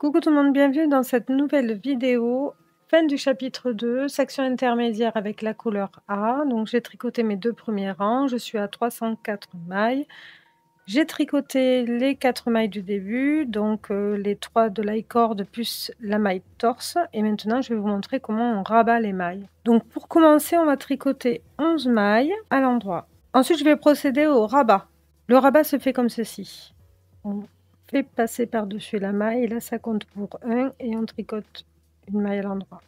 Coucou tout le monde, bienvenue dans cette nouvelle vidéo. Fin du chapitre 2, section intermédiaire avec la couleur A. Donc j'ai tricoté mes deux premiers rangs, je suis à 304 mailles. J'ai tricoté les 4 mailles du début, donc les 3 de l'aï-corde plus la maille torse. Et maintenant je vais vous montrer comment on rabat les mailles. Donc pour commencer, on va tricoter 11 mailles à l'endroit. Ensuite je vais procéder au rabat. Le rabat se fait comme ceci. On fait passer par-dessus la maille, et là ça compte pour 1 et on tricote une maille à l'endroit.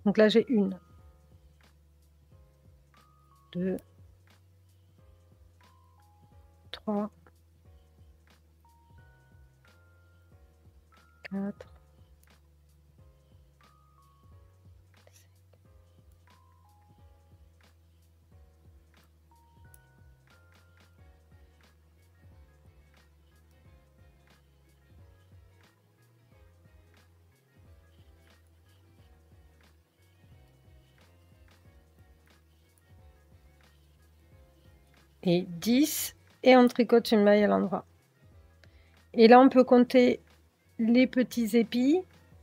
Donc là j'ai 1, 2, 3, 4, et 10 et on tricote une maille à l'endroit. Et là on peut compter les petits épis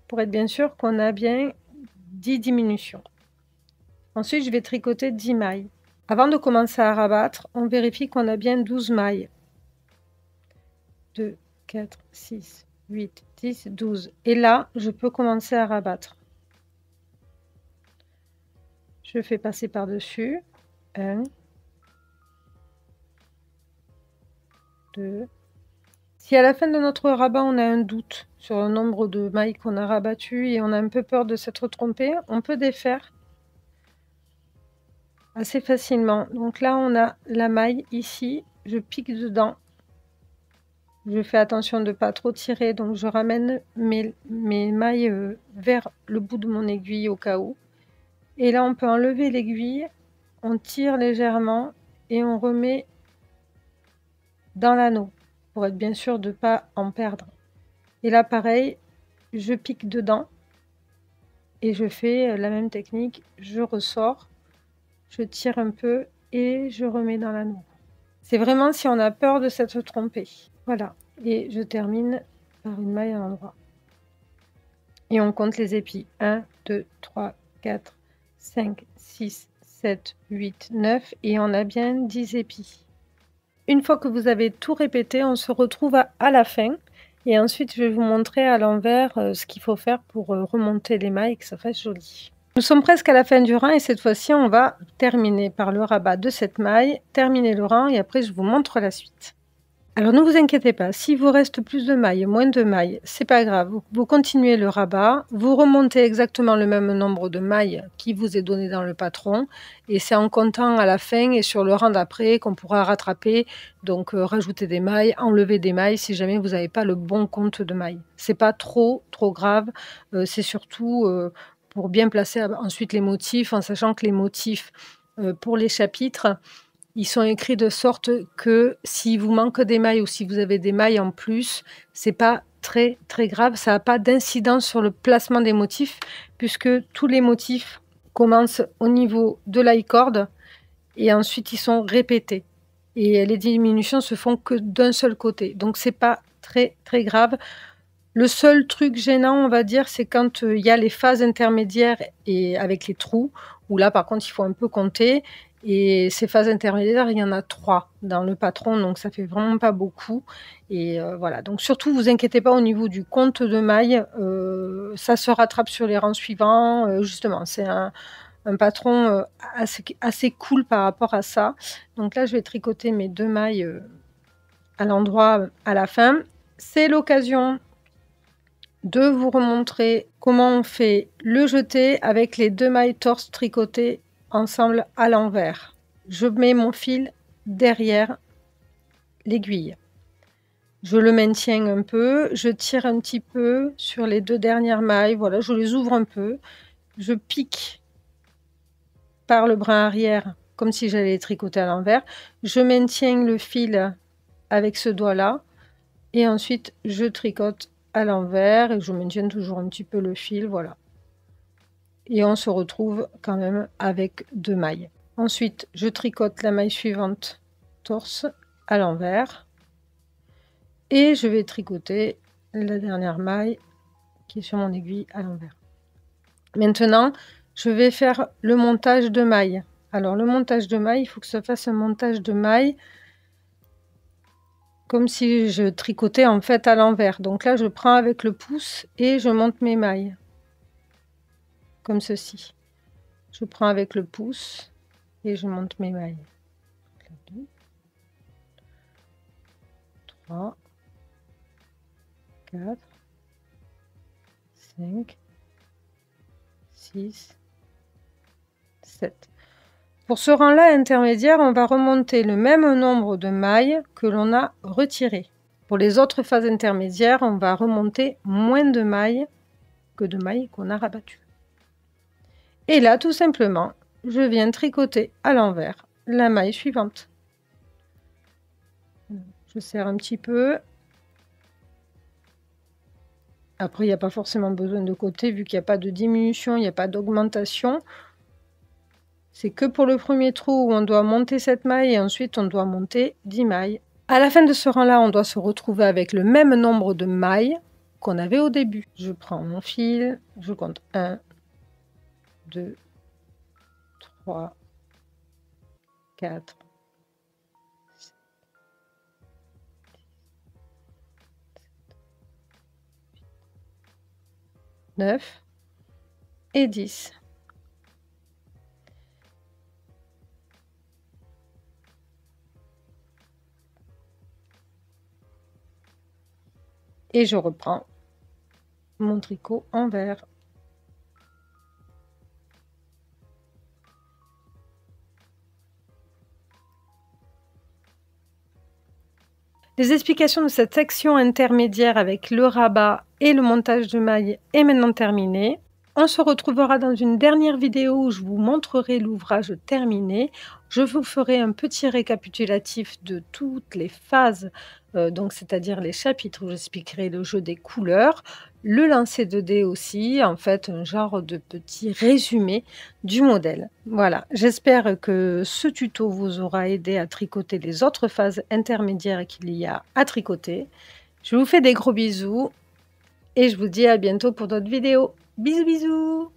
pour être bien sûr qu'on a bien 10 diminutions. Ensuite je vais tricoter 10 mailles. Avant de commencer à rabattre, on vérifie qu'on a bien 12 mailles. 2, 4, 6, 8, 10, 12. Et là, je peux commencer à rabattre. Je fais passer par-dessus. 1, 2. Si à la fin de notre rabat, on a un doute sur le nombre de mailles qu'on a rabattu et on a un peu peur de s'être trompé, on peut défaire assez facilement. Donc là, on a la maille ici. Je pique dedans. Je fais attention de ne pas trop tirer, donc je ramène mes mailles vers le bout de mon aiguille au cas où. Et là, on peut enlever l'aiguille, on tire légèrement et on remet dans l'anneau pour être bien sûr de ne pas en perdre. Et là, pareil, je pique dedans et je fais la même technique. Je ressors, je tire un peu et je remets dans l'anneau. C'est vraiment si on a peur de s'être trompé. Voilà, et je termine par une maille à l'endroit. Et on compte les épis. 1, 2, 3, 4, 5, 6, 7, 8, 9 et on a bien 10 épis. Une fois que vous avez tout répété, on se retrouve à la fin. Et ensuite, je vais vous montrer à l'envers ce qu'il faut faire pour remonter les mailles et que ça fasse joli. Nous sommes presque à la fin du rang et cette fois-ci, on va terminer par le rabat de cette maille, terminer le rang et après, je vous montre la suite. Alors ne vous inquiétez pas, s'il vous reste plus de mailles, moins de mailles, c'est pas grave. Vous continuez le rabat, vous remontez exactement le même nombre de mailles qui vous est donné dans le patron et c'est en comptant à la fin et sur le rang d'après qu'on pourra rattraper, donc rajouter des mailles, enlever des mailles si jamais vous n'avez pas le bon compte de mailles. C'est pas trop grave, c'est surtout pour bien placer ensuite les motifs, en sachant que les motifs pour les chapitres, ils sont écrits de sorte que s'il vous manque des mailles ou si vous avez des mailles en plus, c'est pas très grave, ça n'a pas d'incidence sur le placement des motifs puisque tous les motifs commencent au niveau de l'aï-corde et ensuite ils sont répétés et les diminutions se font que d'un seul côté, donc c'est pas très grave. Le seul truc gênant, on va dire, c'est quand il y a les phases intermédiaires et avec les trous, où là par contre il faut un peu compter. Et ces phases intermédiaires, il y en a 3 dans le patron, donc ça fait vraiment pas beaucoup. Et voilà, donc surtout vous inquiétez pas au niveau du compte de mailles, ça se rattrape sur les rangs suivants. Justement, c'est un patron assez cool par rapport à ça. Donc là, je vais tricoter mes 2 mailles à l'endroit à la fin. C'est l'occasion de vous remontrer comment on fait le jeté avec les 2 mailles torse tricotées ensemble à l'envers. Je mets mon fil derrière l'aiguille. Je le maintiens un peu, je tire un petit peu sur les 2 dernières mailles, voilà, je les ouvre un peu, je pique par le brin arrière comme si j'allais les tricoter à l'envers, je maintiens le fil avec ce doigt-là et ensuite je tricote à l'envers et je maintiens toujours un petit peu le fil, voilà. Et on se retrouve quand même avec 2 mailles. Ensuite, je tricote la maille suivante torse à l'envers et je vais tricoter la dernière maille qui est sur mon aiguille à l'envers. Maintenant, je vais faire le montage de mailles. Alors, le montage de mailles, il faut que ça fasse un montage de mailles comme si je tricotais en fait à l'envers. Donc là, je prends avec le pouce et je monte mes mailles. Comme ceci. Je prends avec le pouce et je monte mes mailles. 2, 3, 4, 5, 6, 7. Pour ce rang-là intermédiaire, on va remonter le même nombre de mailles que l'on a retirées. Pour les autres phases intermédiaires, on va remonter moins de mailles que de mailles qu'on a rabattues. Et là, tout simplement, je viens tricoter à l'envers la maille suivante. Je serre un petit peu. Après, il n'y a pas forcément besoin de côté, vu qu'il n'y a pas de diminution, il n'y a pas d'augmentation. C'est que pour le premier trou où on doit monter cette maille et ensuite on doit monter 10 mailles. À la fin de ce rang-là, on doit se retrouver avec le même nombre de mailles qu'on avait au début. Je prends mon fil, je compte 1, 2, 3, 4, 9 et 10. Et je reprends mon tricot envers. Les explications de cette section intermédiaire avec le rabat et le montage de mailles est maintenant terminée. On se retrouvera dans une dernière vidéo où je vous montrerai l'ouvrage terminé. Je vous ferai un petit récapitulatif de toutes les phases, donc c'est-à-dire les chapitres où j'expliquerai le jeu des couleurs, le lancer de dés aussi, en fait un genre de petit résumé du modèle. Voilà, j'espère que ce tuto vous aura aidé à tricoter les autres phases intermédiaires qu'il y a à tricoter. Je vous fais des gros bisous et je vous dis à bientôt pour d'autres vidéos. Bisous bisous!